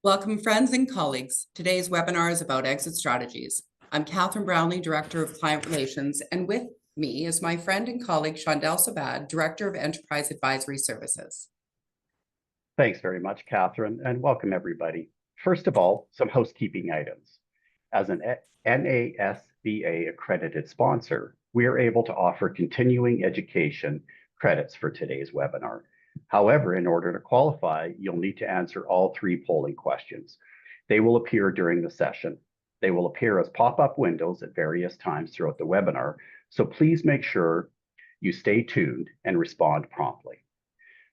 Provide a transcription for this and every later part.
Welcome, friends and colleagues. Today's webinar is about exit strategies. I'm Catherine Brownlee, Director of Client Relations, and with me is my friend and colleague, Shondell Sabad, Director of Enterprise Advisory Services. Thanks very much, Catherine, and welcome everybody. First of all, some housekeeping items. As an NASBA accredited sponsor, we are able to offer continuing education credits for today's webinar. However, in order to qualify, you'll need to answer all three polling questions. They will appear during the session. They will appear as pop-up windows at various times throughout the webinar, so please make sure you stay tuned and respond promptly.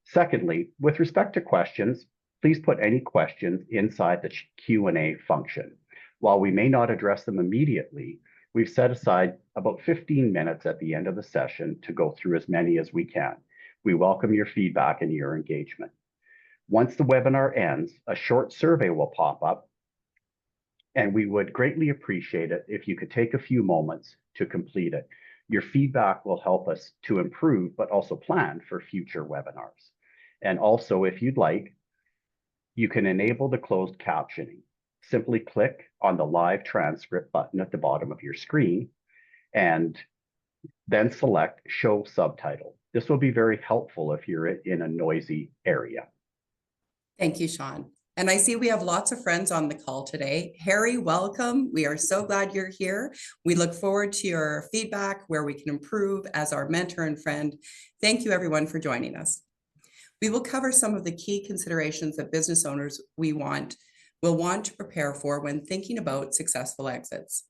Secondly, with respect to questions, please put any questions inside the Q&A function. While we may not address them immediately, we've set aside about 15 minutes at the end of the session to go through as many as we can. We welcome your feedback and your engagement. Once the webinar ends, a short survey will pop up, and we would greatly appreciate it if you could take a few moments to complete it. Your feedback will help us to improve, but also plan for future webinars. And also, if you'd like, you can enable the closed captioning. Simply click on the live transcript button at the bottom of your screen and then select Show Subtitle. This will be very helpful if you're in a noisy area. Thank you, Sean. And I see we have lots of friends on the call today. Harry, welcome. We are so glad you're here. We look forward to your feedback, where we can improve as our mentor and friend. Thank you, everyone, for joining us. We will cover some of the key considerations that business owners will want to prepare for when thinking about successful exits.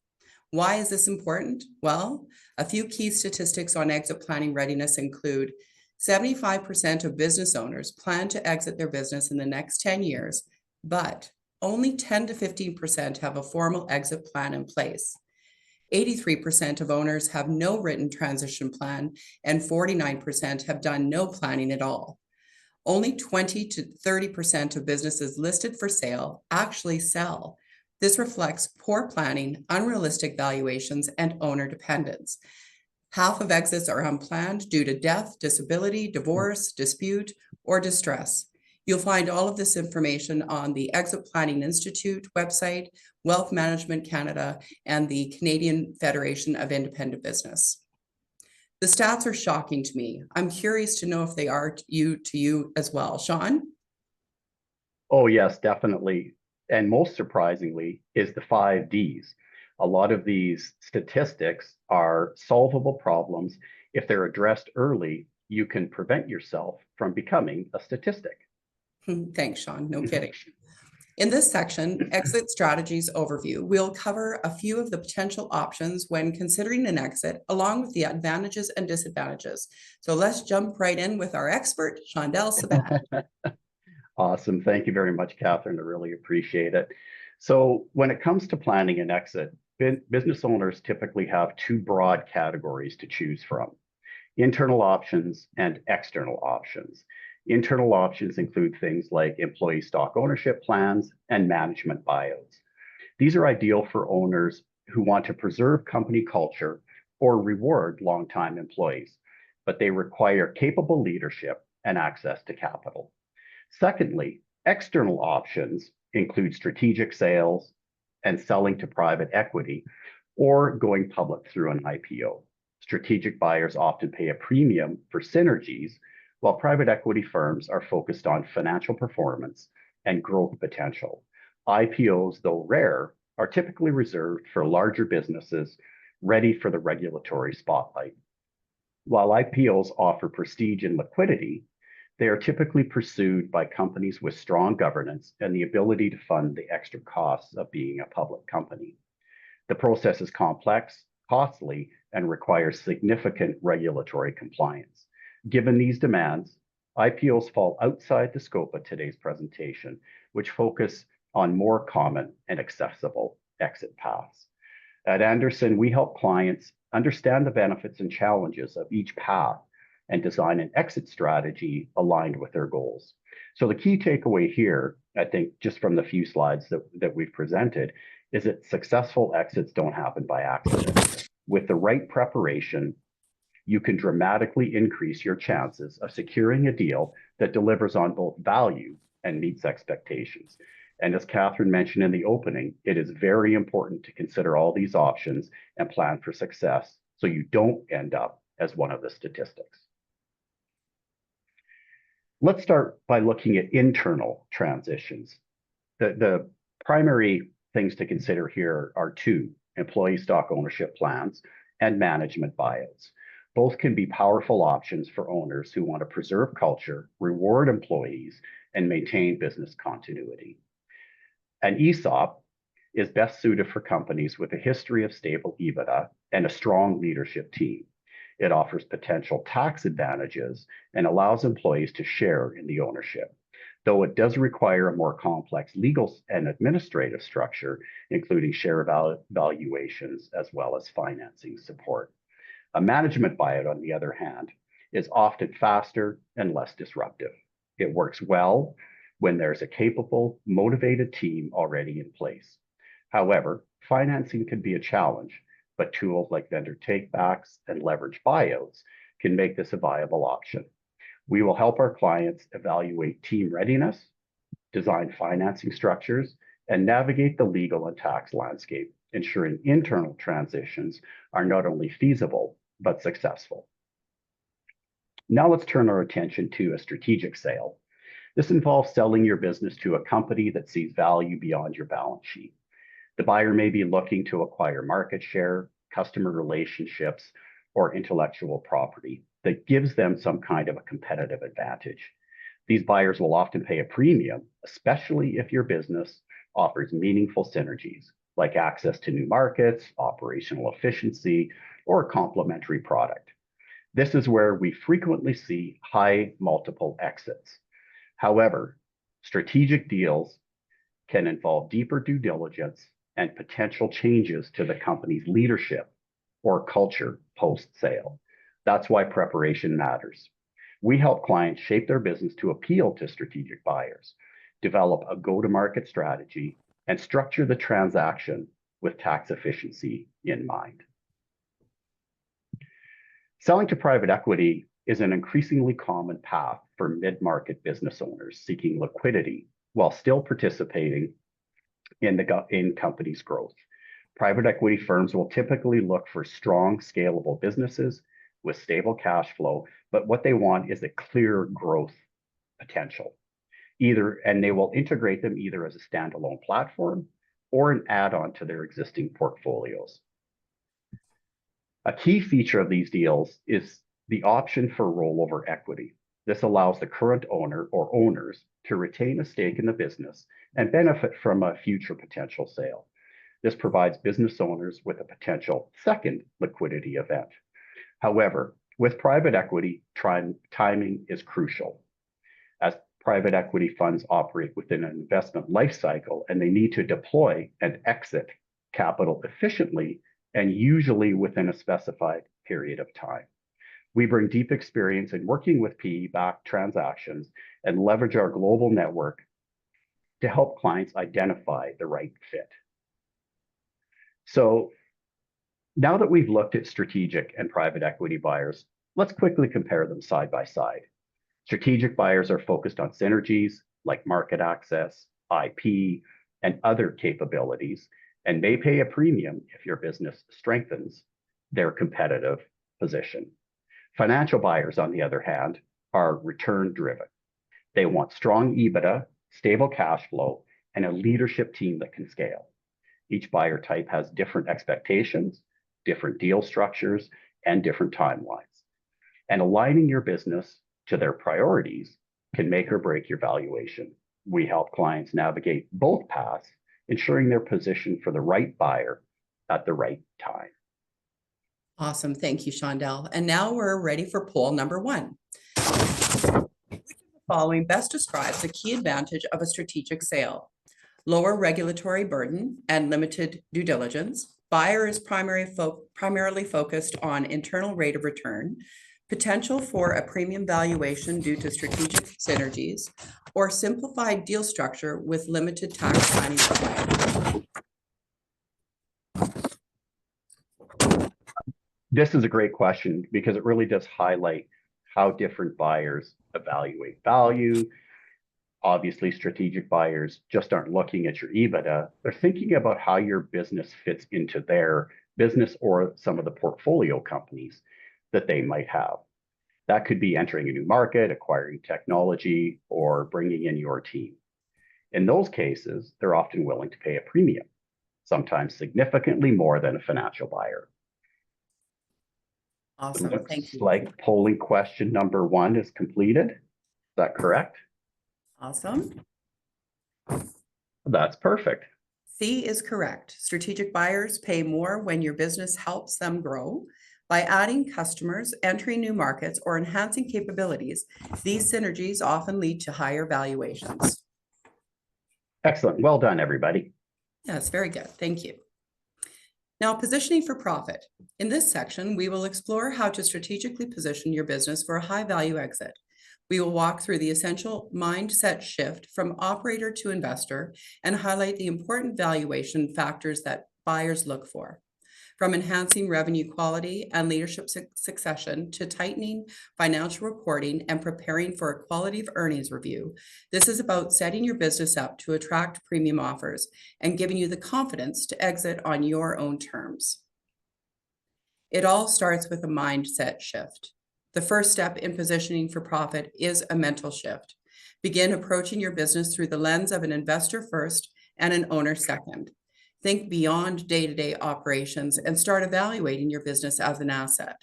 Why is this important? Well, a few key statistics on exit planning readiness include 75% of business owners plan to exit their business in the next 10 years, but only 10 to 15% have a formal exit plan in place. 83% of owners have no written transition plan, and 49% have done no planning at all. Only 20 to 30% of businesses listed for sale actually sell. This reflects poor planning, unrealistic valuations, and owner dependence. Half of exits are unplanned due to death, disability, divorce, dispute, or distress. You'll find all of this information on the Exit Planning Institute website, Wealth Management Canada, and the Canadian Federation of Independent Business. The stats are shocking to me. I'm curious to know if they are to you as well. Sean? Oh, yes, definitely. And most surprisingly is the 5 Ds. A lot of these statistics are solvable problems. If they're addressed early, you can prevent yourself from becoming a statistic. Thanks, Sean. No kidding. In this section, Exit Strategies Overview, we'll cover a few of the potential options when considering an exit, along with the advantages and disadvantages. So let's jump right in with our expert, Shondell Sabad. Awesome. Thank you very much, Catherine. I really appreciate it. So when it comes to planning an exit, business owners typically have 2 broad categories to choose from: internal options and external options. Internal options include things like employee stock ownership plans and management buyouts. These are ideal for owners who want to preserve company culture or reward longtime employees, but they require capable leadership and access to capital. Secondly, external options include strategic sales and selling to private equity or going public through an IPO. Strategic buyers often pay a premium for synergies, while private equity firms are focused on financial performance and growth potential. IPOs, though rare, are typically reserved for larger businesses ready for the regulatory spotlight. While IPOs offer prestige and liquidity, they are typically pursued by companies with strong governance and the ability to fund the extra costs of being a public company. The process is complex, costly, and requires significant regulatory compliance. Given these demands, IPOs fall outside the scope of today's presentation, which focus on more common and accessible exit paths. At Andersen, we help clients understand the benefits and challenges of each path and design an exit strategy aligned with their goals. So the key takeaway here, I think, just from the few slides that we've presented, is that successful exits don't happen by accident. With the right preparation, you can dramatically increase your chances of securing a deal that delivers on both value and meets expectations. And as Catherine mentioned in the opening, it is very important to consider all these options and plan for success so you don't end up as one of the statistics. Let's start by looking at internal transitions. The primary things to consider here are two: employee stock ownership plans and management buyouts. Both can be powerful options for owners who want to preserve culture, reward employees, and maintain business continuity. An ESOP is best suited for companies with a history of stable EBITDA and a strong leadership team. It offers potential tax advantages and allows employees to share in the ownership, though it does require a more complex legal and administrative structure, including share valuations as well as financing support. A management buyout, on the other hand, is often faster and less disruptive. It works well when there's a capable, motivated team already in place. However, financing can be a challenge, but tools like vendor takebacks and leverage buyouts can make this a viable option. We will help our clients evaluate team readiness, design financing structures, and navigate the legal and tax landscape, ensuring internal transitions are not only feasible, but successful. Now let's turn our attention to a strategic sale. This involves selling your business to a company that sees value beyond your balance sheet. The buyer may be looking to acquire market share, customer relationships, or intellectual property that gives them some kind of a competitive advantage. These buyers will often pay a premium, especially if your business offers meaningful synergies, like access to new markets, operational efficiency, or a complementary product. This is where we frequently see high multiple exits. However, strategic deals can involve deeper due diligence and potential changes to the company's leadership or culture post-sale. That's why preparation matters. We help clients shape their business to appeal to strategic buyers, develop a go-to-market strategy, and structure the transaction with tax efficiency in mind. Selling to private equity is an increasingly common path for mid-market business owners seeking liquidity while still participating in companies' growth. Private equity firms will typically look for strong, scalable businesses with stable cash flow, but what they want is a clear growth potential. And they will integrate them either as a standalone platform or an add-on to their existing portfolios. A key feature of these deals is the option for rollover equity. This allows the current owner or owners to retain a stake in the business and benefit from a future potential sale. This provides business owners with a potential second liquidity event. However, with private equity, timing is crucial, as private equity funds operate within an investment life cycle and they need to deploy and exit capital efficiently and usually within a specified period of time. We bring deep experience in working with PE-backed transactions and leverage our global network to help clients identify the right fit. So now that we've looked at strategic and private equity buyers, let's quickly compare them side by side. Strategic buyers are focused on synergies like market access, IP, and other capabilities, and may pay a premium if your business strengthens their competitive position. Financial buyers, on the other hand, are return-driven. They want strong EBITDA, stable cash flow, and a leadership team that can scale. Each buyer type has different expectations, different deal structures, and different timelines. And aligning your business to their priorities can make or break your valuation. We help clients navigate both paths, ensuring they're positioned for the right buyer at the right time. Awesome. Thank you, Shondell. And now we're ready for poll number 1. Which of the following best describes the key advantage of a strategic sale? Lower regulatory burden and limited due diligence. Buyer is primarily focused on internal rate of return. Potential for a premium valuation due to strategic synergies, or simplified deal structure with limited tax planning required. This is a great question because it really does highlight how different buyers evaluate value, Obviously, strategic buyers just aren't looking at your EBITDA. They're thinking about how your business fits into their business or some of the portfolio companies that they might have. That could be entering a new market, acquiring technology, or bringing in your team. In those cases, they're often willing to pay a premium, sometimes significantly more than a financial buyer. Awesome. Looks Thank you. like polling question number 1 is completed. Is that correct? Awesome. That's perfect. C is correct. Strategic buyers pay more when your business helps them grow. By adding customers, entering new markets, or enhancing capabilities, these synergies often lead to higher valuations. Excellent. Well done, everybody. Yes, very good. Thank you. Now, positioning for profit. In this section, we will explore how to strategically position your business for a high-value exit. We will walk through the essential mindset shift from operator to investor and highlight the important valuation factors that buyers look for. From enhancing revenue quality and leadership succession to tightening financial reporting and preparing for a quality of earnings review, this is about setting your business up to attract premium offers and giving you the confidence to exit on your own terms. It all starts with a mindset shift. The first step in positioning for profit is a mental shift. Begin approaching your business through the lens of an investor first and an owner second. Think beyond day-to-day operations and start evaluating your business as an asset.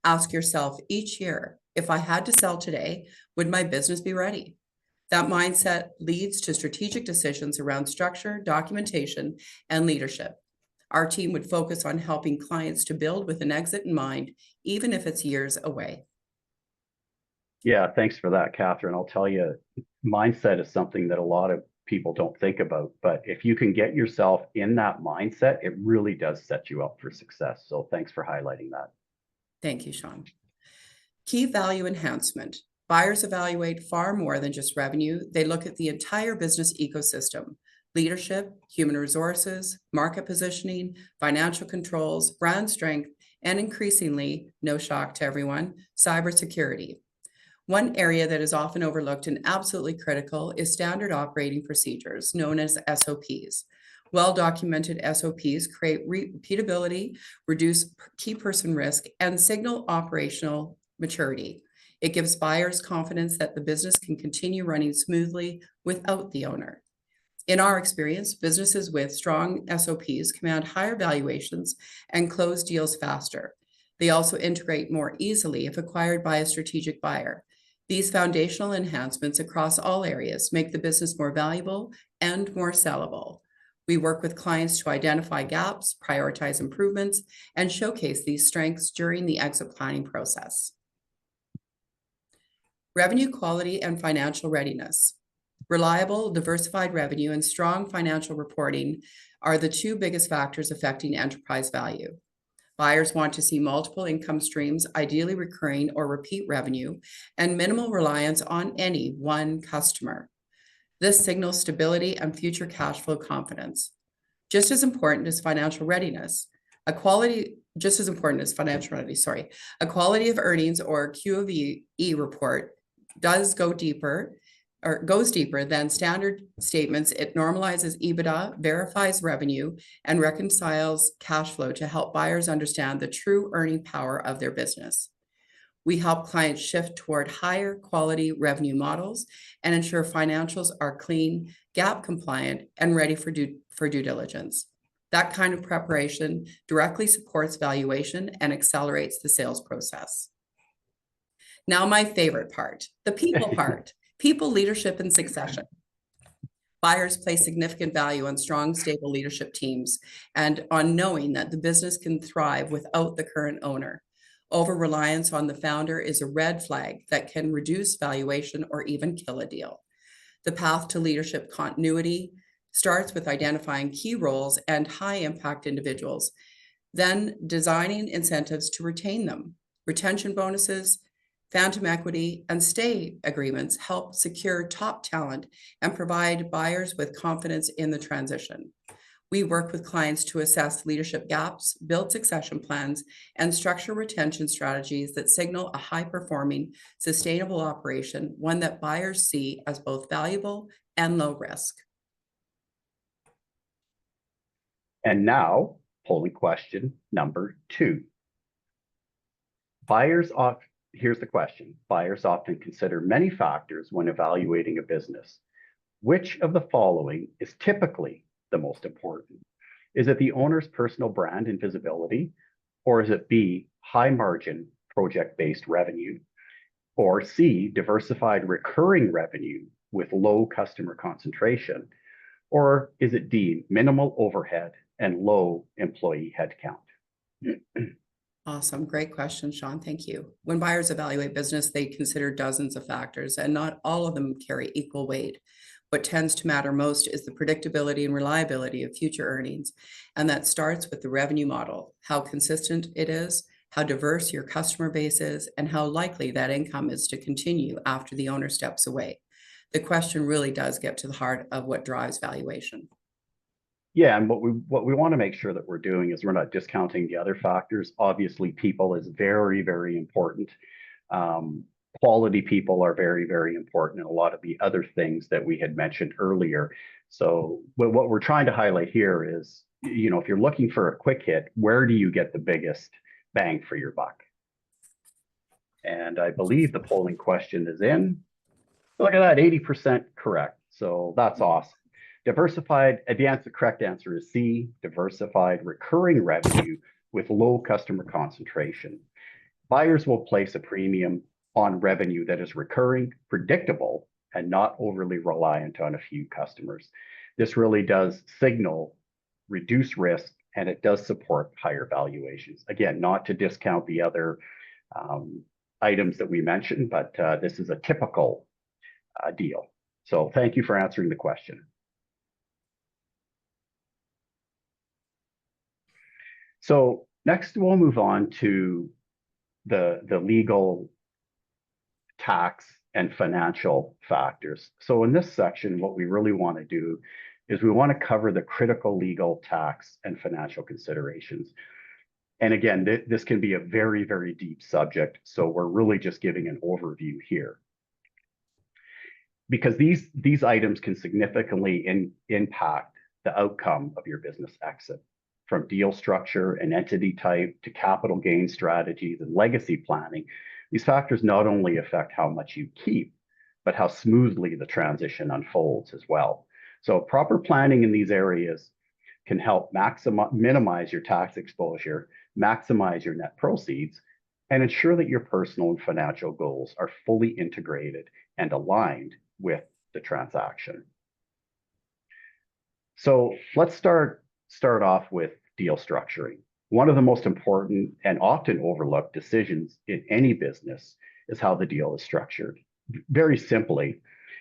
Ask yourself each year, if I had to sell today, would my business be ready? That mindset leads to strategic decisions around structure, documentation, and leadership. Our team would focus on helping clients to build with an exit in mind, even if it's years away. Yeah, thanks for that, Catherine. I'll tell you, mindset is something that a lot of people don't think about, but if you can get yourself in that mindset, it really does set you up for success. So thanks for highlighting that. Thank you, Sean. Key value enhancement. Buyers evaluate far more than just revenue. They look at the entire business ecosystem: leadership, human resources, market positioning, financial controls, brand strength, and increasingly, no shock to everyone, cybersecurity. One area that is often overlooked and absolutely critical is standard operating procedures, known as SOPs. Well-documented SOPs create repeatability, reduce key person risk, and signal operational maturity. It gives buyers confidence that the business can continue running smoothly without the owner. In our experience, businesses with strong SOPs command higher valuations and close deals faster. They also integrate more easily if acquired by a strategic buyer. These foundational enhancements across all areas make the business more valuable and more sellable. We work with clients to identify gaps, prioritize improvements, and showcase these strengths during the exit planning process. Revenue quality and financial readiness. Reliable, diversified revenue and strong financial reporting are the two biggest factors affecting enterprise value. Buyers want to see multiple income streams, ideally recurring or repeat revenue, and minimal reliance on any one customer. This signals stability and future cash flow confidence. Just as important as financial readiness, a quality of earnings or QoE report goes deeper than standard statements. It normalizes EBITDA, verifies revenue, and reconciles cash flow to help buyers understand the true earning power of their business. We help clients shift toward higher quality revenue models and ensure financials are clean, GAAP compliant, and ready for due diligence. That kind of preparation directly supports valuation and accelerates the sales process. Now, my favorite part, the people part. People, leadership, and succession. Buyers place significant value on strong, stable leadership teams and on knowing that the business can thrive without the current owner. Over-reliance on the founder is a red flag that can reduce valuation or even kill a deal. The path to leadership continuity starts with identifying key roles and high-impact individuals, then designing incentives to retain them. Retention bonuses, phantom equity, and stay agreements help secure top talent and provide buyers with confidence in the transition. We work with clients to assess leadership gaps, build succession plans, and structure retention strategies that signal a high-performing, sustainable operation, one that buyers see as both valuable and low risk. And now, polling question number 2. Here's the question. Buyers often consider many factors when evaluating a business. Which of the following is typically the most important? Is it the owner's personal brand and visibility? Or is it B, high margin project-based revenue? Or C, diversified recurring revenue with low customer concentration? Or is it D, minimal overhead and low employee headcount? Awesome. Great question, Sean. Thank you. When buyers evaluate business, they consider dozens of factors, and not all of them carry equal weight. What tends to matter most is the predictability and reliability of future earnings. And that starts with the revenue model, how consistent it is, how diverse your customer base is, and how likely that income is to continue after the owner steps away. The question really does get to the heart of what drives valuation. Yeah, and what we want to make sure that we're doing is we're not discounting the other factors. Obviously, people is very, very important. Quality people are very, very important, and a lot of the other things that we had mentioned earlier. So what we're trying to highlight here is, if you're looking for a quick hit, where do you get the biggest bang for your buck? And I believe the polling question is in. Look at that, 80% correct. So that's awesome. The correct answer is C, diversified recurring revenue with low customer concentration. Buyers will place a premium on revenue that is recurring, predictable, and not overly reliant on a few customers. This really does signal reduced risk, and it does support higher valuations. Again, not to discount the other items that we mentioned, but this is a typical deal. So thank you for answering the question. So next, we'll move on to the legal, tax, and financial factors. So in this section, what we really want to do is we want to cover the critical legal, tax, and financial considerations. And again, this can be a very, very deep subject. So we're really just giving an overview here. Because these items can significantly impact the outcome of your business exit. From deal structure and entity type to capital gain strategies and legacy planning, these factors not only affect how much you keep, but how smoothly the transition unfolds as well. So proper planning in these areas can help minimize your tax exposure, maximize your net proceeds, and ensure that your personal and financial goals are fully integrated and aligned with the transaction. So let's start off with deal structuring. One of the most important and often overlooked decisions in any business is how the deal is structured. Very simply,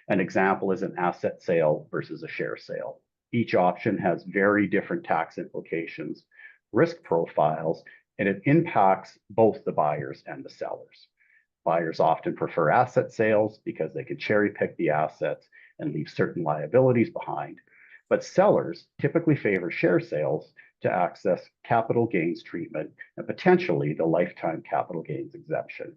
an example is an asset sale versus a share sale. Each option has very different tax implications, risk profiles, and it impacts both the buyers and the sellers. Buyers often prefer asset sales because they can cherry pick the assets and leave certain liabilities behind. But sellers typically favor share sales to access capital gains treatment and potentially the lifetime capital gains exemption.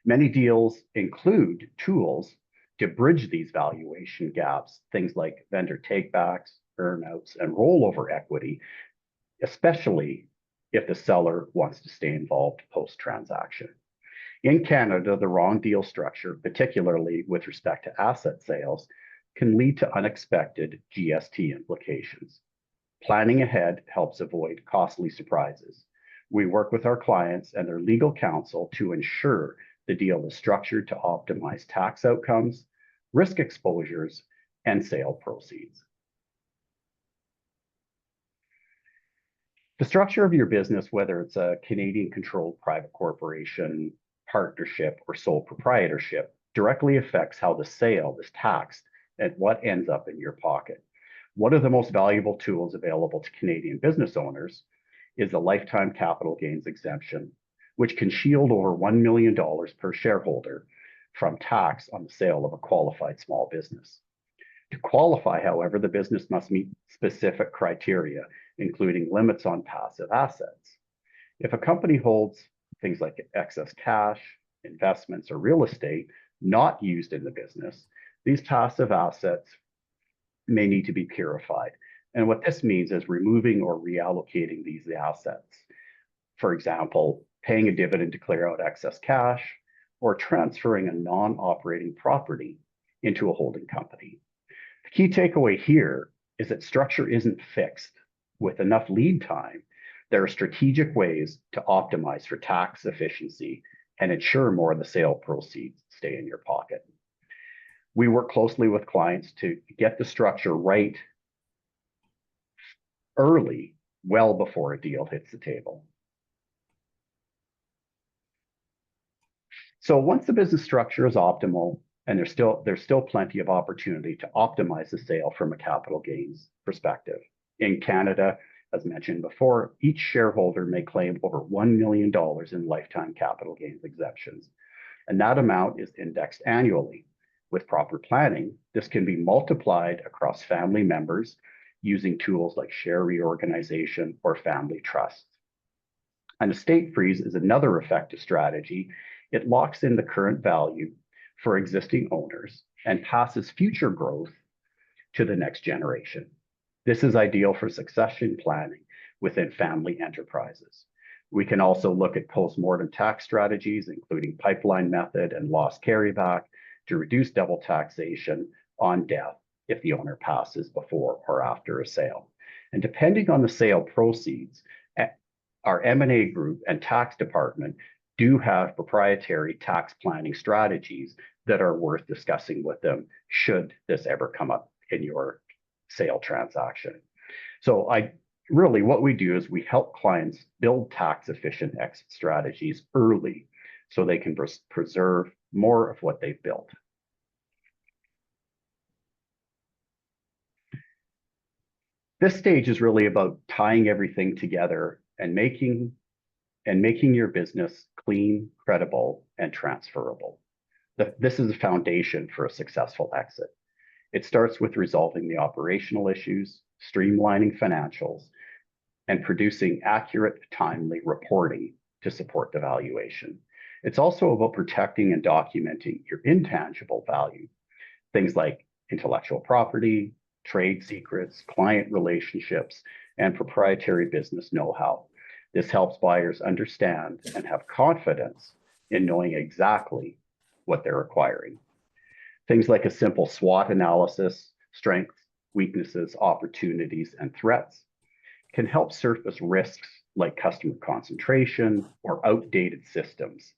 Many deals include tools to bridge these valuation gaps, things like vendor takebacks, earnouts, and rollover equity, especially if the seller wants to stay involved post-transaction. In Canada, the wrong deal structure, particularly with respect to asset sales, can lead to unexpected GST implications. Planning ahead helps avoid costly surprises. We work with our clients and their legal counsel to ensure the deal is structured to optimize tax outcomes, risk exposures, and sale proceeds. The structure of your business, whether it's a Canadian-controlled private corporation, partnership, or sole proprietorship, directly affects how the sale is taxed and what ends up in your pocket. One of the most valuable tools available to Canadian business owners is the lifetime capital gains exemption, which can shield over $1 million per shareholder from tax on the sale of a qualified small business. To qualify, however, the business must meet specific criteria, including limits on passive assets. If a company holds things like excess cash, investments, or real estate not used in the business, these passive assets may need to be purified. And what this means is removing or reallocating these assets. For example, paying a dividend to clear out excess cash, or transferring a non-operating property into a holding company. The key takeaway here is that structure isn't fixed. With enough lead time, there are strategic ways to optimize for tax efficiency and ensure more of the sale proceeds stay in your pocket. We work closely with clients to get the structure right early, well before a deal hits the table. So once the business structure is optimal, and there's still plenty of opportunity to optimize the sale from a capital gains perspective. In Canada, as mentioned before, each shareholder may claim over $1 million in lifetime capital gains exemptions, and that amount is indexed annually. With proper planning, this can be multiplied across family members using tools like share reorganization or family trusts. An estate freeze is another effective strategy. It locks in the current value for existing owners and passes future growth to the next generation. This is ideal for succession planning within family enterprises. We can also look at post-mortem tax strategies, including pipeline method and loss carryback, to reduce double taxation on death if the owner passes before or after a sale. And depending on the sale proceeds, our M&A group and tax department do have proprietary tax planning strategies that are worth discussing with them should this ever come up in your sale transaction. So what we do is we help clients build tax efficient exit strategies early so they can preserve more of what they've built. This stage is really about tying everything together and making your business clean, credible, and transferable. This is a foundation for a successful exit. It starts with resolving the operational issues, streamlining financials, and producing accurate, timely reporting to support the valuation. It's also about protecting and documenting your intangible value, things like intellectual property, trade secrets, client relationships, and proprietary business know-how. This helps buyers understand and have confidence in knowing exactly what they're acquiring. Things like a simple SWOT analysis, strengths, weaknesses, opportunities, and threats can help surface risks like customer concentration or outdated systems.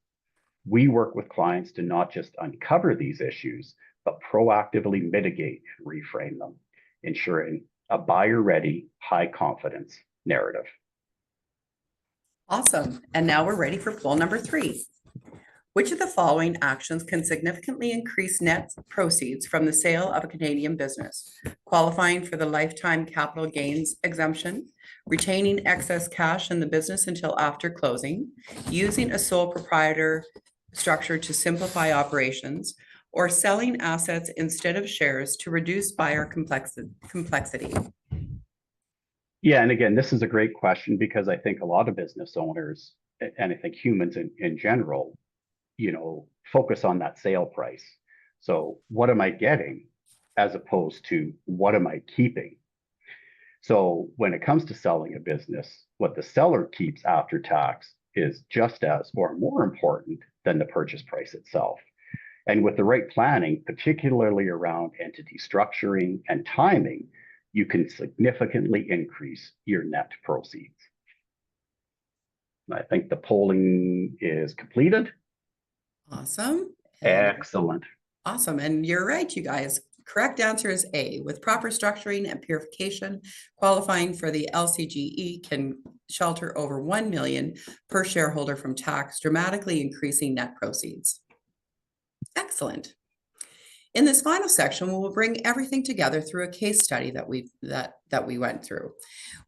We work with clients to not just uncover these issues, but proactively mitigate and reframe them, ensuring a buyer-ready, high-confidence narrative. Awesome. And now we're ready for poll number 3. Which of the following actions can significantly increase net proceeds from the sale of a Canadian business? Qualifying for the lifetime capital gains exemption, retaining excess cash in the business until after closing, using a sole proprietor structure to simplify operations, or selling assets instead of shares to reduce buyer complexity? Yeah, and again, this is a great question because I think a lot of business owners, and I think humans in general, focus on that sale price. So what am I getting as opposed to what am I keeping? So when it comes to selling a business, what the seller keeps after tax is just as or more important than the purchase price itself. And with the right planning, particularly around entity structuring and timing, you can significantly increase your net proceeds. I think the polling is completed. Awesome. Excellent. Awesome. And you're right, you guys. Correct answer is A. With proper structuring and purification, qualifying for the LCGE can shelter over $1 million per shareholder from tax, dramatically increasing net proceeds. Excellent. In this final section, we will bring everything together through a case study that we went through.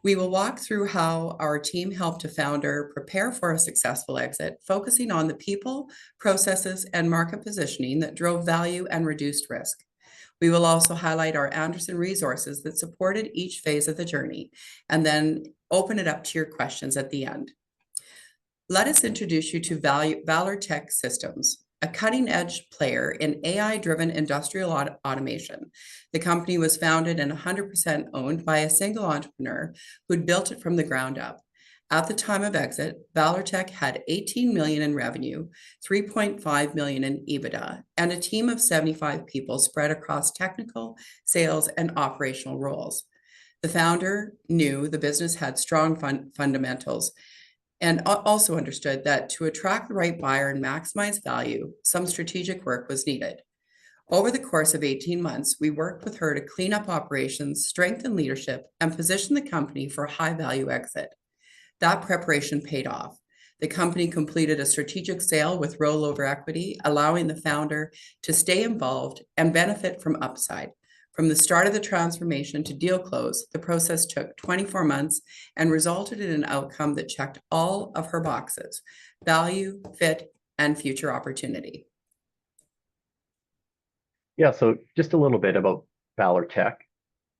We will walk through how our team helped a founder prepare for a successful exit, focusing on the people, processes, and market positioning that drove value and reduced risk. We will also highlight our Andersen resources that supported each phase of the journey, and then open it up to your questions at the end. Let us introduce you to Valor Tech Systems, a cutting-edge player in AI-driven industrial automation. The company was founded and 100% owned by a single entrepreneur who'd built it from the ground up. At the time of exit, Valor Tech had 18 million in revenue, 3.5 million in EBITDA, and a team of 75 people spread across technical, sales, and operational roles. The founder knew the business had strong fundamentals and also understood that to attract the right buyer and maximize value, some strategic work was needed. Over the course of 18 months, we worked with her to clean up operations, strengthen leadership, and position the company for a high-value exit. That preparation paid off. The company completed a strategic sale with rollover equity, allowing the founder to stay involved and benefit from upside. From the start of the transformation to deal close, the process took 24 months and resulted in an outcome that checked all of her boxes: value, fit, and future opportunity. Yeah, so just a little bit about Valor Tech.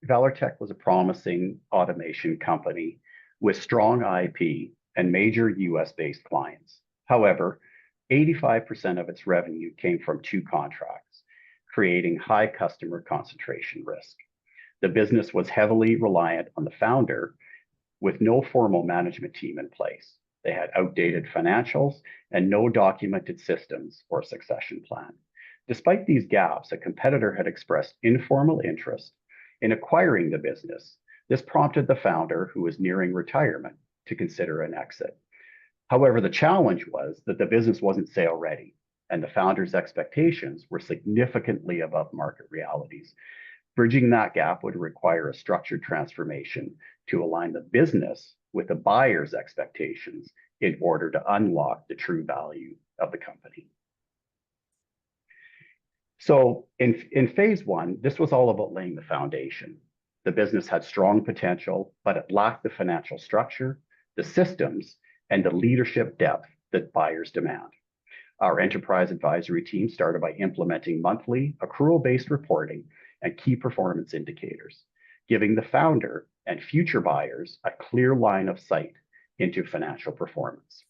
Valor Tech was a promising automation company with strong IP and major US-based clients. However, 85% of its revenue came from 2 contracts, creating high customer concentration risk. The business was heavily reliant on the founder with no formal management team in place. They had outdated financials and no documented systems or succession plan. Despite these gaps, a competitor had expressed informal interest in acquiring the business. This prompted the founder, who was nearing retirement, to consider an exit. However, the challenge was that the business wasn't sale ready, and the founder's expectations were significantly above market realities. Bridging that gap would require a structured transformation to align the business with the buyer's expectations in order to unlock the true value of the company. So in phase 1, this was all about laying the foundation. The business had strong potential, but it lacked the financial structure, the systems, and the leadership depth that buyers demand. Our enterprise advisory team started by implementing monthly accrual-based reporting and key performance indicators, giving the founder and future buyers a clear line of sight into financial performance.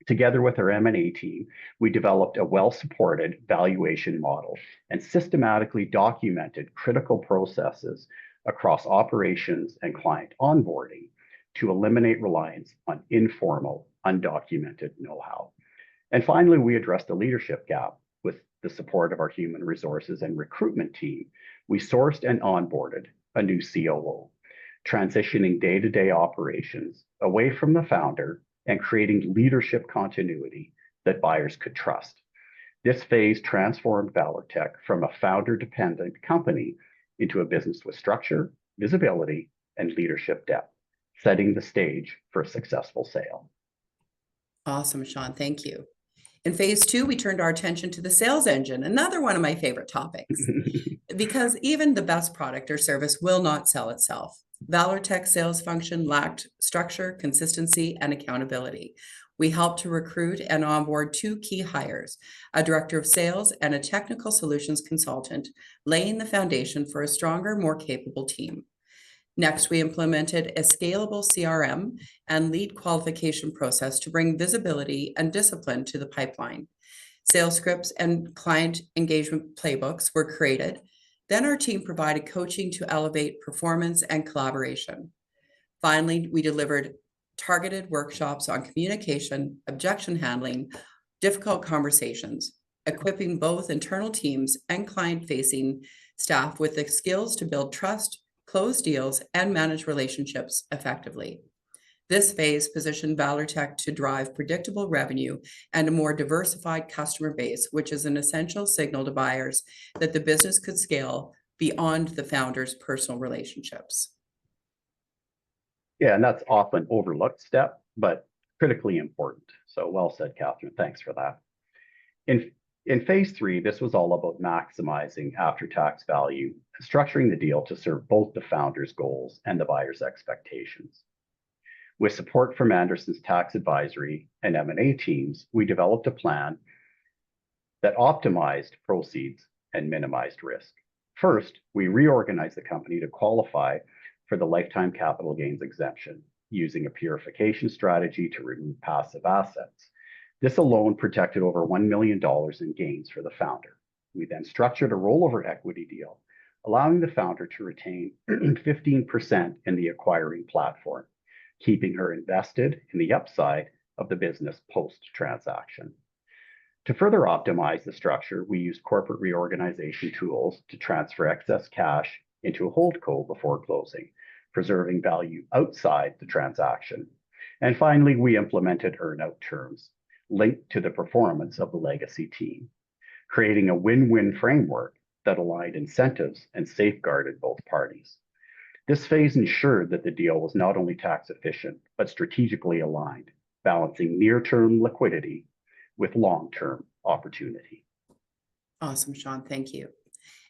Together with our M&A team, we developed a well-supported valuation model and systematically documented critical processes across operations and client onboarding to eliminate reliance on informal, undocumented know-how. And finally, we addressed a leadership gap. With the support of our human resources and recruitment team, we sourced and onboarded a new COO, transitioning day-to-day operations away from the founder and creating leadership continuity that buyers could trust. This phase transformed Valor Tech from a founder-dependent company into a business with structure, visibility, and leadership depth, setting the stage for a successful sale. Awesome, Sean. Thank you. In phase 2, we turned our attention to the sales engine, another one of my favorite topics, because even the best product or service will not sell itself. Valor Tech sales function lacked structure, consistency, and accountability. We helped to recruit and onboard 2 key hires, a director of sales and a technical solutions consultant, laying the foundation for a stronger, more capable team. Next, we implemented a scalable CRM and lead qualification process to bring visibility and discipline to the pipeline. Sales scripts and client engagement playbooks were created. Then our team provided coaching to elevate performance and collaboration. Finally, we delivered targeted workshops on communication, objection handling, difficult conversations, equipping both internal teams and client-facing staff with the skills to build trust, close deals, and manage relationships effectively. This phase positioned Valor Tech to drive predictable revenue and a more diversified customer base, which is an essential signal to buyers that the business could scale beyond the founder's personal relationships. Yeah, and that's often overlooked step, but critically important. So well said, Catherine. Thanks for that. In phase 3, this was all about maximizing after-tax value, structuring the deal to serve both the founder's goals and the buyer's expectations. With support from Andersen's tax advisory and M&A teams, we developed a plan that optimized proceeds and minimized risk. First, we reorganized the company to qualify for the lifetime capital gains exemption using a purification strategy to remove passive assets. This alone protected over $1 million in gains for the founder. We then structured a rollover equity deal, allowing the founder to retain 15% in the acquiring platform, keeping her invested in the upside of the business post-transaction. To further optimize the structure, we used corporate reorganization tools to transfer excess cash into a holdco before closing, preserving value outside the transaction. And finally, we implemented earn-out terms linked to the performance of the legacy team, creating a win-win framework that aligned incentives and safeguarded both parties. This phase ensured that the deal was not only tax efficient, but strategically aligned, balancing near-term liquidity with long-term opportunity. Awesome, Sean. Thank you.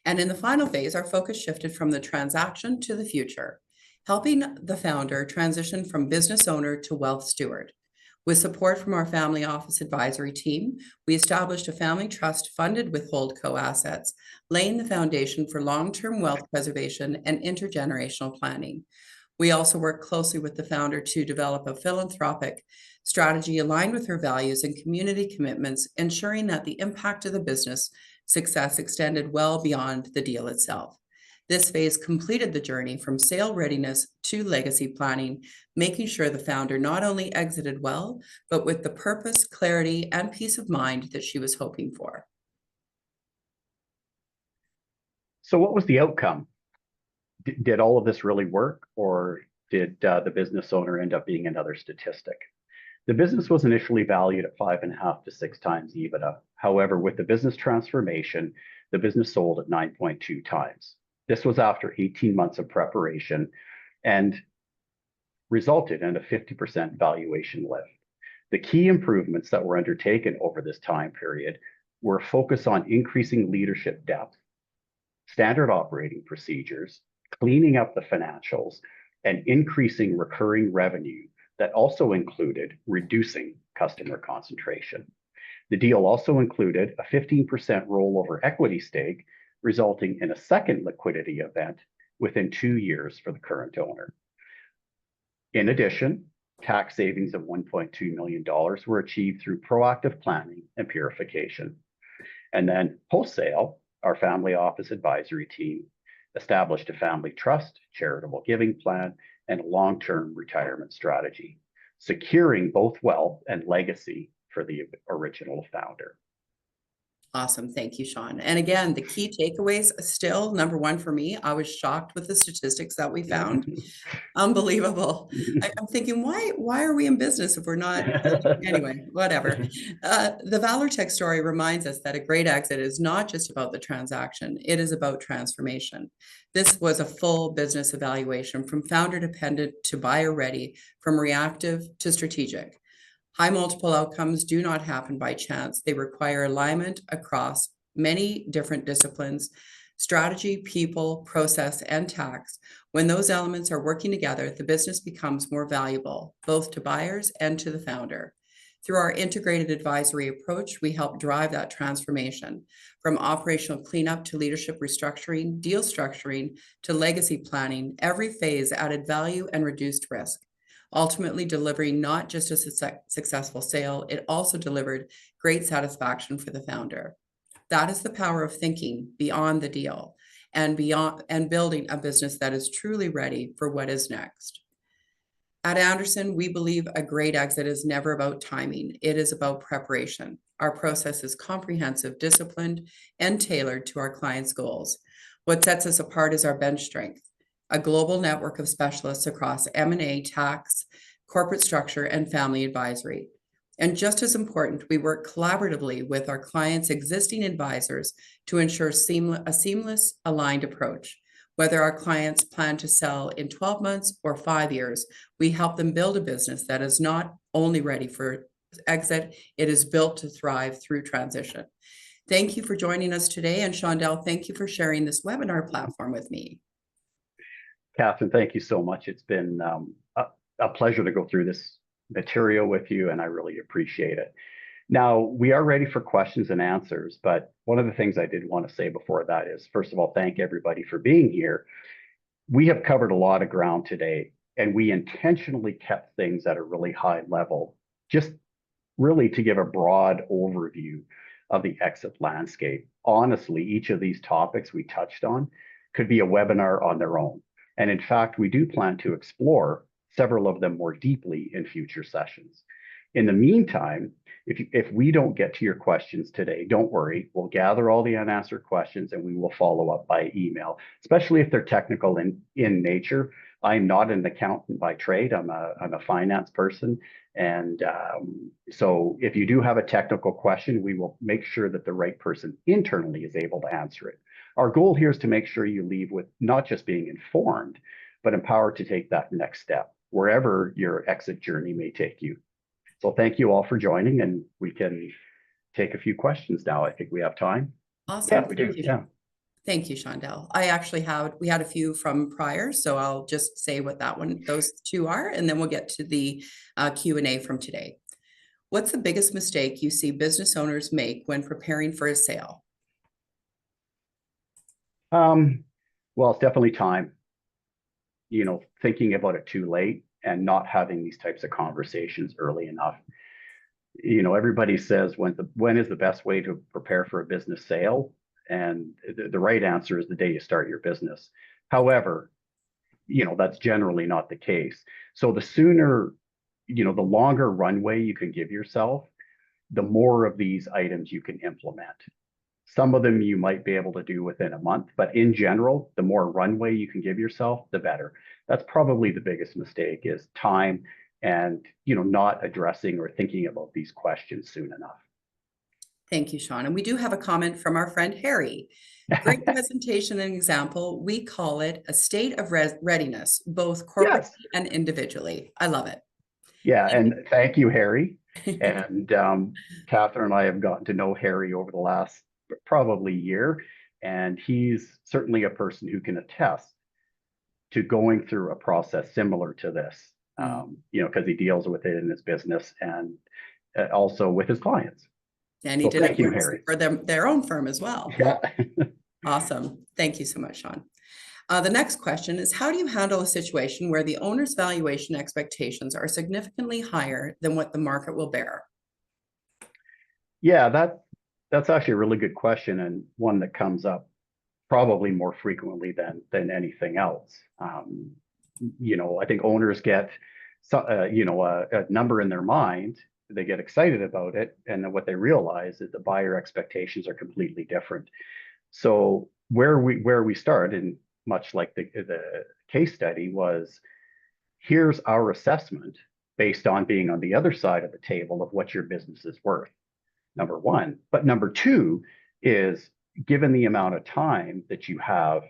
And in the final phase, our focus shifted from the transaction to the future, helping the founder transition from business owner to wealth steward. With support from our family office advisory team, we established a family trust funded with holdco assets, laying the foundation for long-term wealth preservation and intergenerational planning. We also work closely with the founder to develop a philanthropic strategy aligned with her values and community commitments, ensuring that the impact of the business success extended well beyond the deal itself. This phase completed the journey from sale readiness to legacy planning, making sure the founder not only exited well, but with the purpose, clarity, and peace of mind that she was hoping for. So what was the outcome? Did all of this really work, or did the business owner end up being another statistic? The business was initially valued at 5.5 to 6 times EBITDA. However, with the business transformation, the business sold at 9.2 times. This was after 18 months of preparation and resulted in a 50% valuation lift. The key improvements that were undertaken over this time period were focused on increasing leadership depth, standard operating procedures, cleaning up the financials, and increasing recurring revenue that also included reducing customer concentration. The deal also included a 15% rollover equity stake, resulting in a second liquidity event within 2 years for the current owner. In addition, tax savings of $1.2 million were achieved through proactive planning and purification. And then post-sale, our family office advisory team established a family trust, charitable giving plan, and a long-term retirement strategy, securing both wealth and legacy for the original founder. Awesome. Thank you, Sean. And again, the key takeaways still, number one for me, I was shocked with the statistics that we found. Unbelievable. I'm thinking, why are we in business if we're not? Anyway, whatever. The ValorTech story reminds us that a great exit is not just about the transaction, it is about transformation. This was a full business evaluation from founder dependent to buyer ready, from reactive to strategic. High multiple outcomes do not happen by chance. They require alignment across many different disciplines, strategy, people, process, and tax. When those elements are working together, the business becomes more valuable, both to buyers and to the founder. Through our integrated advisory approach, we help drive that transformation from operational cleanup to leadership restructuring, deal structuring, to legacy planning. Every phase added value and reduced risk, ultimately delivering not just a successful sale, it also delivered great satisfaction for the founder. That is the power of thinking beyond the deal and building a business that is truly ready for what is next. At Andersen, we believe a great exit is never about timing. It is about preparation. Our process is comprehensive, disciplined, and tailored to our clients' goals. What sets us apart is our bench strength, a global network of specialists across M&A, tax, corporate structure, and family advisory. And just as important, we work collaboratively with our clients' existing advisors to ensure a seamless, aligned approach. Whether our clients plan to sell in 12 months or 5 years, we help them build a business that is not only ready for exit, it is built to thrive through transition. Thank you for joining us today. And Shondell, thank you for sharing this webinar platform with me. Catherine, thank you so much. It's been a pleasure to go through this material with you, and I really appreciate it. Now, we are ready for questions and answers, but one of the things I did want to say before that is, first of all, thank everybody for being here. We have covered a lot of ground today, and we intentionally kept things at a really high level, just really to give a broad overview of the exit landscape. Honestly, each of these topics we touched on could be a webinar on their own. And in fact, we do plan to explore several of them more deeply in future sessions. In the meantime, if we don't get to your questions today, don't worry. We'll gather all the unanswered questions and we will follow up by email, especially if they're technical in nature. I'm not an accountant by trade. I'm a finance person. And so if you do have a technical question, we will make sure that the right person internally is able to answer it. Our goal here is to make sure you leave with not just being informed, but empowered to take that next step, wherever your exit journey may take you. So thank you all for joining, and we can take a few questions now. I think we have time. Awesome. Yeah, we do. Yeah. Thank you, Shondell. We had a few from prior, so I'll just say what those two are, and then we'll get to the Q&A from today. What's the biggest mistake you see business owners make when preparing for a sale? Well, it's definitely time. Thinking about it too late and not having these types of conversations early enough. Everybody says when is the best way to prepare for a business sale? And the right answer is the day you start your business. However, that's generally not the case. So the sooner, the longer runway you can give yourself, the more of these items you can implement. Some of them you might be able to do within a month, but in general, the more runway you can give yourself, the better. That's probably the biggest mistake, is time and not addressing or thinking about these questions soon enough. Thank you, Sean. And we do have a comment from our friend Harry. Great presentation and example. We call it a state of readiness, both corporately Yes. and individually. I love it. Yeah, and thank you, Harry. And Catherine and I have gotten to know Harry over the last probably year, and he's certainly a person who can attest to going through a process similar to this, because he deals with it in his business and also with his clients. And he So did it Harry. for their own firm as well. Yeah. Awesome. Thank you so much, Sean. The next question is, how do you handle a situation where the owner's valuation expectations are significantly higher than what the market will bear? Yeah, that's actually a really good question, and one that comes up probably more frequently than anything else. I think owners get a number in their mind. They get excited about it, and then what they realize is the buyer expectations are completely different. So where we start, and much like the case study, was here's our assessment based on being on the other side of the table of what your business is worth. Number one. But number two is, given the amount of time that you have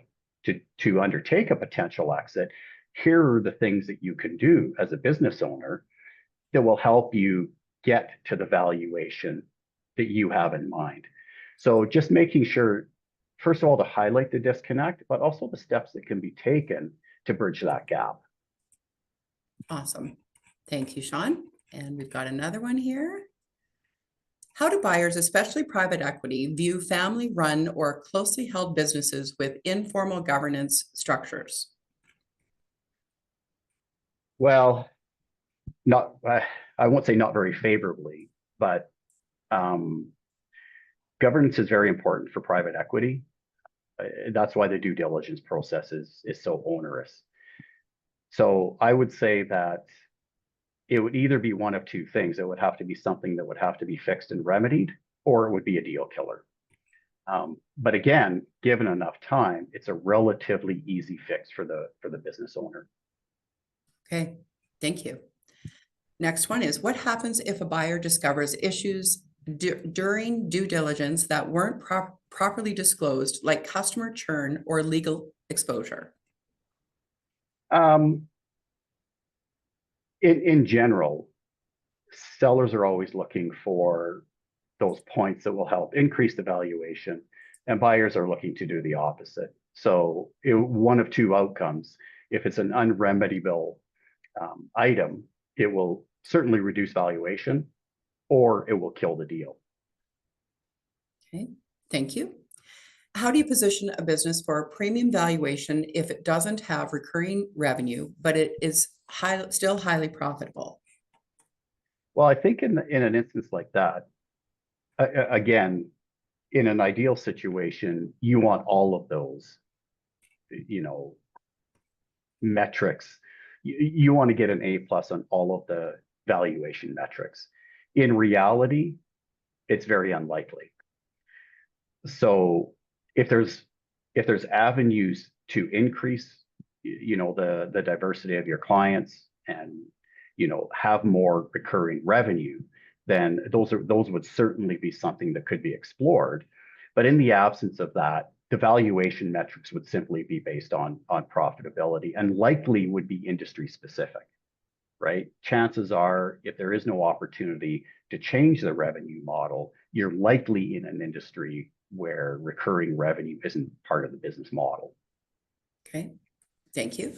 to undertake a potential exit, here are the things that you can do as a business owner that will help you get to the valuation that you have in mind. So just making sure, first of all, to highlight the disconnect, but also the steps that can be taken to bridge that gap. Awesome. Thank you, Sean. And we've got another one here. How do buyers, especially private equity, view family-run or closely held businesses with informal governance structures? Well, I won't say not very favorably, but governance is very important for private equity. That's why the due diligence process is so onerous. So I would say that it would either be one of two things. It would have to be something that would have to be fixed and remedied, or it would be a deal killer. But again, given enough time, it's a relatively easy fix for the business owner. Okay, thank you. Next one is, what happens if a buyer discovers issues during due diligence that weren't properly disclosed, like customer churn or legal exposure? In general, sellers are always looking for those points that will help increase the valuation, and buyers are looking to do the opposite. So one of two outcomes. If it's an unremediable item, it will certainly reduce valuation, or it will kill the deal. Okay, thank you. How do you position a business for a premium valuation if it doesn't have recurring revenue, but it is still highly profitable? Well, I think in an instance like that, again, in an ideal situation, you want all of those, you know, metrics. You want to get an A+ on all of the valuation metrics. In reality, it's very unlikely. So if there's avenues to increase, the diversity of your clients and, have more recurring revenue, then those would certainly be something that could be explored. But in the absence of that, the valuation metrics would simply be based on profitability and likely would be industry specific, right? Chances are, if there is no opportunity to change the revenue model, you're likely in an industry where recurring revenue isn't part of the business model. Okay, thank you.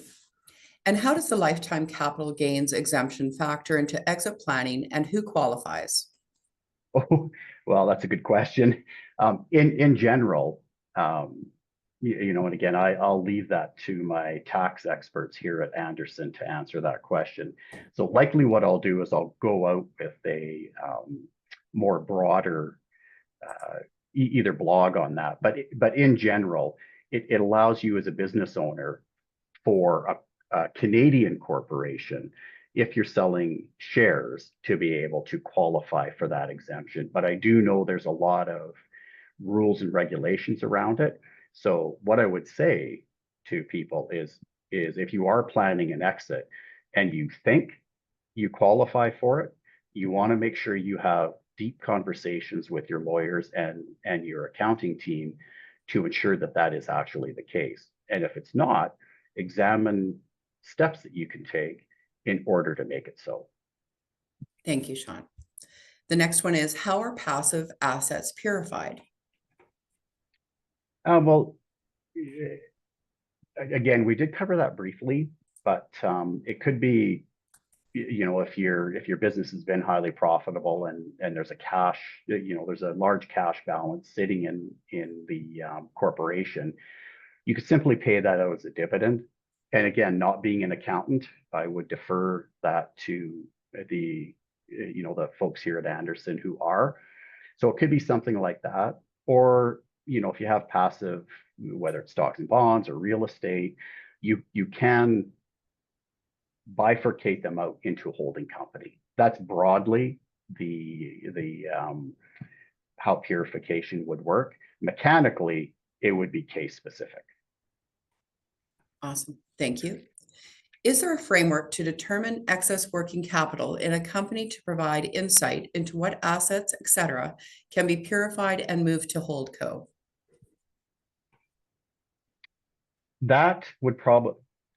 And how does the lifetime capital gains exemption factor into exit planning, and who qualifies? Oh, well, that's a good question. In general, and again, I'll leave that to my tax experts here at Andersen to answer that question. So likely what I'll do is I'll go out with a more broader either blog on that. But in general, it allows you as a business owner for a Canadian corporation, if you're selling shares, to be able to qualify for that exemption. But I do know there's a lot of rules and regulations around it. So what I would say to people is if you are planning an exit and you think you qualify for it, you want to make sure you have deep conversations with your lawyers and your accounting team to ensure that that is actually the case. And if it's not, examine steps that you can take in order to make it so. Thank you, Sean. The next one is, how are passive assets purified? Well, again, we did cover that briefly, but it could be, if your business has been highly profitable and there's there's a large cash balance sitting in the corporation, you could simply pay that out as a dividend. And again, not being an accountant, I would defer that to the folks here at Andersen who are. So it could be something like that. Or, if you have passive, whether it's stocks and bonds or real estate, you can bifurcate them out into a holding company. That's broadly the how purification would work. Mechanically, it would be case specific. Awesome. Thank you. Is there a framework to determine excess working capital in a company to provide insight into what assets, et cetera, can be purified and moved to holdco? That would probably,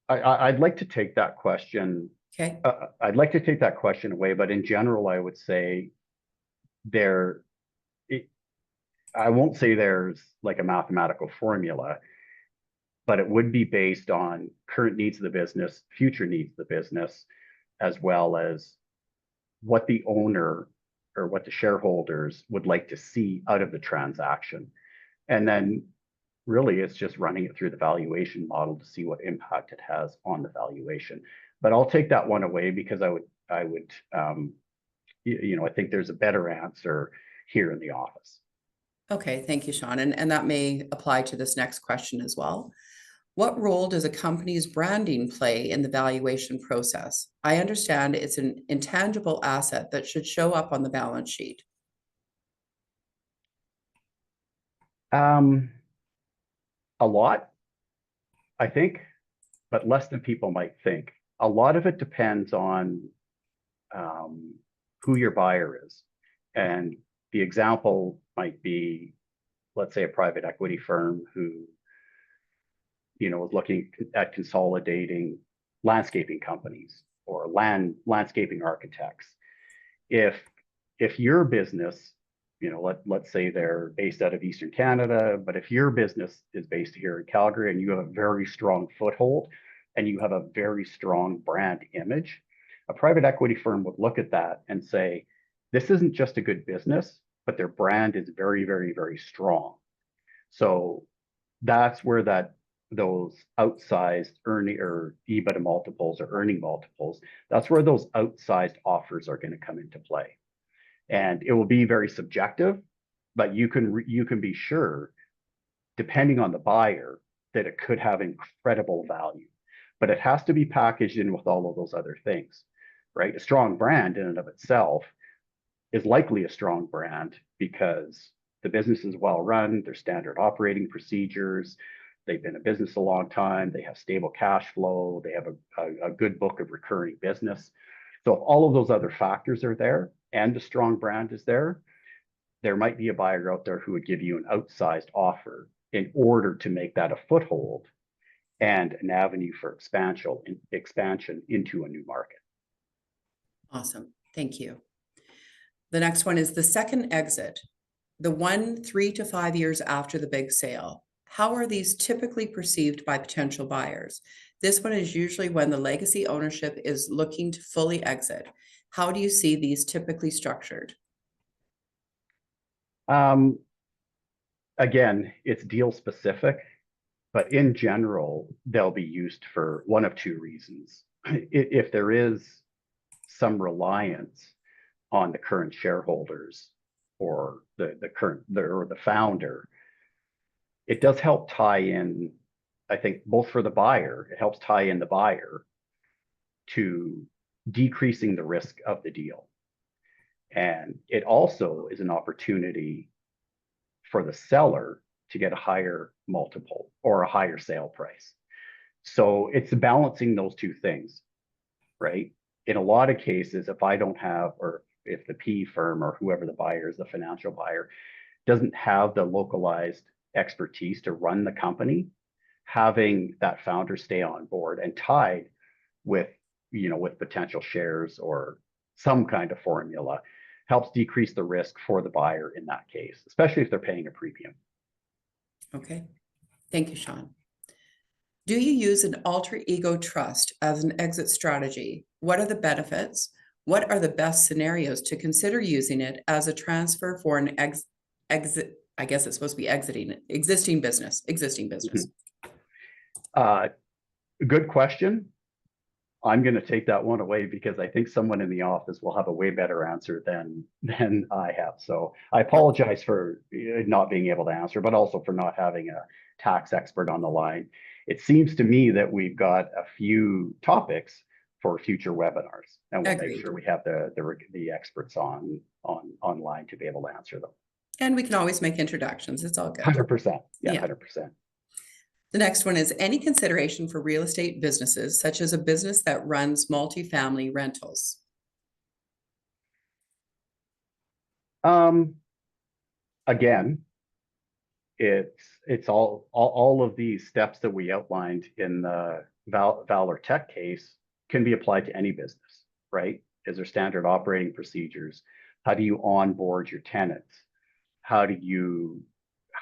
I'd like to take that question. Okay. I'd like to take that question away, but in general, I would say I won't say there's like a mathematical formula, but it would be based on current needs of the business, future needs of the business, as well as what the owner or what the shareholders would like to see out of the transaction. And then really it's just running it through the valuation model to see what impact it has on the valuation. But I'll take that one away because I think there's a better answer here in the office. Okay, thank you, Sean. And that may apply to this next question as well. What role does a company's branding play in the valuation process? I understand it's an intangible asset that should show up on the balance sheet. A lot, I think, but less than people might think. A lot of it depends on who your buyer is. And the example might be, let's say, a private equity firm who, is looking at consolidating landscaping companies or landscaping architects. If your business, let's say they're based out of Eastern Canada, but if your business is based here in Calgary and you have a very strong foothold and you have a very strong brand image, a private equity firm would look at that and say, this isn't just a good business, but their brand is very, very, very strong. So that's where those outsized earning or EBITDA multiples or earning multiples, that's where those outsized offers are going to come into play. And it will be very subjective, but you can be sure, depending on the buyer, that it could have incredible value. But it has to be packaged in with all of those other things, right? A strong brand in and of itself is likely a strong brand because the business is well run, there's standard operating procedures, they've been in business a long time, they have stable cash flow, they have a good book of recurring business. So if all of those other factors are there and a strong brand is there, there might be a buyer out there who would give you an outsized offer in order to make that a foothold and an avenue for expansion into a new market. Awesome. Thank you. The next one is the second exit, the 3 to 5 years after the big sale. How are these typically perceived by potential buyers? This one is usually when the legacy ownership is looking to fully exit. How do you see these typically structured? Again, it's deal specific, but in general, they'll be used for one of two reasons. If there is some reliance on the current shareholders or the founder, it does help tie in, I think, both for the buyer, it helps tie in the buyer to decreasing the risk of the deal. And it also is an opportunity for the seller to get a higher multiple or a higher sale price. So it's balancing those two things, right? In a lot of cases, if I don't have, or if the PE firm or whoever the buyer is, the financial buyer, doesn't have the localized expertise to run the company, having that founder stay on board and tied with, with potential shares or some kind of formula helps decrease the risk for the buyer in that case, especially if they're paying a premium. Okay. Thank you, Sean. Do you use an alter ego trust as an exit strategy? What are the benefits? What are the best scenarios to consider using it as a transfer for an exit? I guess it's supposed to be exiting existing business. Good question. I'm going to take that one away because I think someone in the office will have a way better answer than I have. So I apologize for not being able to answer, but also for not having a tax expert on the line. It seems to me that we've got a few topics for future webinars, and we'll make sure we have the experts online to be able to answer them. And we can always make introductions. It's all good. 100%. Yeah, 100%. The next one is any consideration for real estate businesses, such as a business that runs multifamily rentals? Again, it's all of these steps that we outlined in the Valor Tech case can be applied to any business, right? Is there standard operating procedures? How do you onboard your tenants? How do you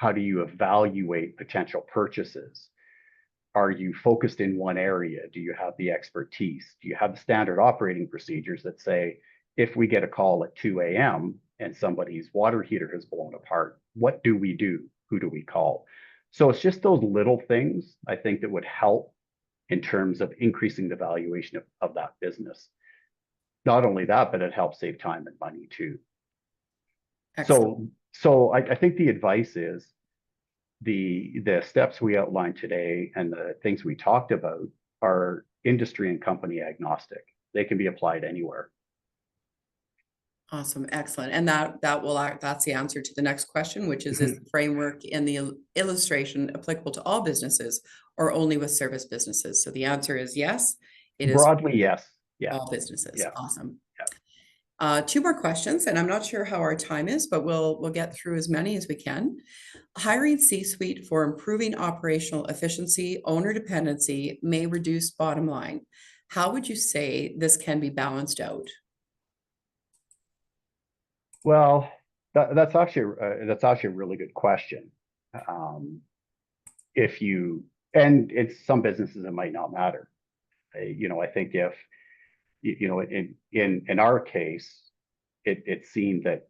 evaluate potential purchases? Are you focused in one area? Do you have the expertise? Do you have the standard operating procedures that say, if we get a call at 2 a.m. and somebody's water heater has blown apart, what do we do? Who do we call? So it's just those little things, I think, that would help in terms of increasing the valuation of that business. Not only that, but it helps save time and money too. Excellent. So I think the advice is the steps we outlined today and the things we talked about are industry and company agnostic. They can be applied anywhere. Awesome. Excellent. And that's the answer to the next question, which is the framework in the illustration applicable to all businesses or only with service businesses? So the answer is yes. It is broadly, yes. Yeah. All businesses. Yeah. Awesome. Yeah. 2 more questions, and I'm not sure how our time is, but we'll get through as many as we can. Hiring C-suite for improving operational efficiency, owner dependency may reduce bottom line. How would you say this can be balanced out? Well, that's actually a really good question. And it's some businesses it might not matter. I think if in our case, it seemed that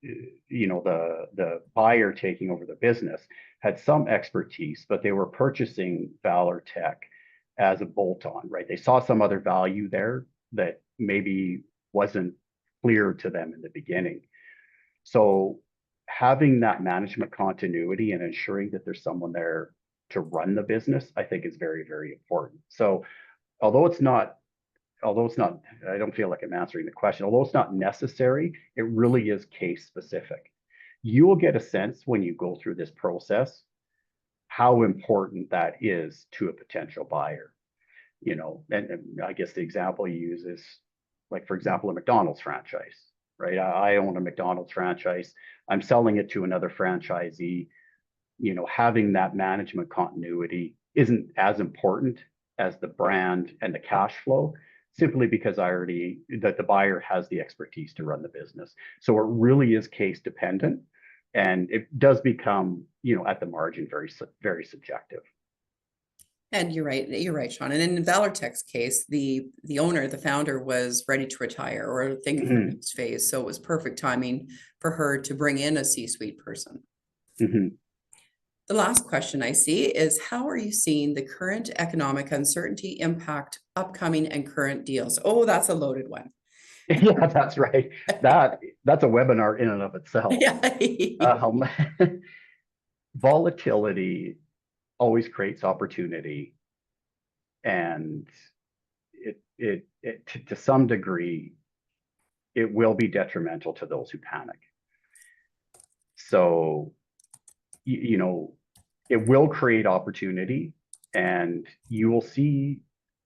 the buyer taking over the business had some expertise, but they were purchasing Valor Tech as a bolt-on, right? They saw some other value there that maybe wasn't clear to them in the beginning. So having that management continuity and ensuring that there's someone there to run the business, I think is very, very important. So although it's not, I don't feel like I'm answering the question, although it's not necessary, it really is case specific. You will get a sense when you go through this process how important that is to a potential buyer. And I guess the example you use is, like, for example, a McDonald's franchise, right? I own a McDonald's franchise. I'm selling it to another franchisee. Having that management continuity isn't as important as the brand and the cash flow, simply because that the buyer has the expertise to run the business. So it really is case dependent, and it does become, at the margin, very, very subjective. And you're right, Sean. And in ValorTech's case, the owner, the founder, was ready to retire or thinking for the next phase. So it was perfect timing for her to bring in a C-suite person. Mm-hmm. The last question I see is, how are you seeing the current economic uncertainty impact upcoming and current deals? Oh, that's a loaded one. Yeah, that's right. That's a webinar in and of itself. Yeah. Volatility always creates opportunity, and it to some degree, it will be detrimental to those who panic. So, it will create opportunity, and you will see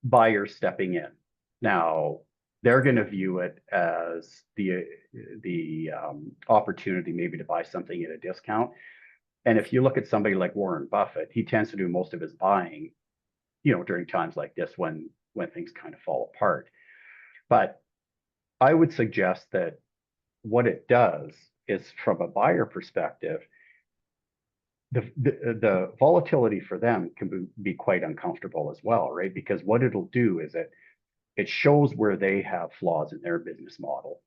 buyers stepping in. Now, they're going to view it as the opportunity maybe to buy something at a discount. And if you look at somebody like Warren Buffett, he tends to do most of his buying, during times like this when things kind of fall apart. But I would suggest that what it does is, from a buyer perspective, the volatility for them can be quite uncomfortable as well, right? Because what it'll do is it shows where they have flaws in their business model.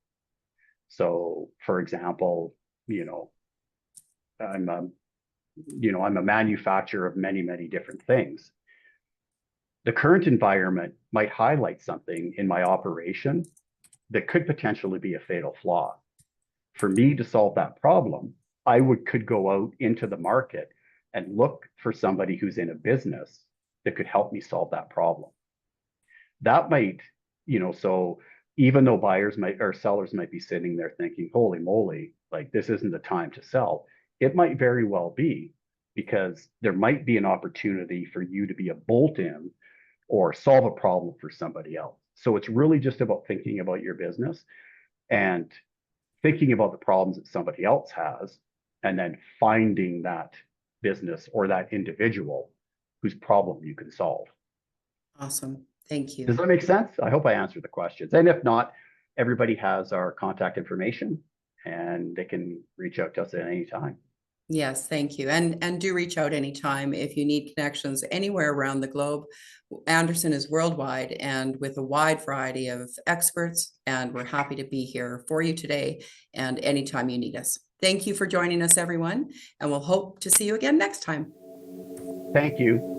So, for example, I'm a manufacturer of many, many different things. The current environment might highlight something in my operation that could potentially be a fatal flaw. For me to solve that problem, I could go out into the market and look for somebody who's in a business that could help me solve that problem. That might, so even though sellers might be sitting there thinking, holy moly, like, this isn't the time to sell, it might very well be, because there might be an opportunity for you to be a bolt-in or solve a problem for somebody else. So it's really just about thinking about your business and thinking about the problems that somebody else has, and then finding that business or that individual whose problem you can solve. Awesome. Thank you. Does that make sense? I hope I answered the questions. And if not, everybody has our contact information and they can reach out to us at any time. Yes, thank you. And do reach out anytime if you need connections anywhere around the globe. Andersen is worldwide and with a wide variety of experts, and we're happy to be here for you today and anytime you need us. Thank you for joining us, everyone, and we'll hope to see you again next time. Thank you.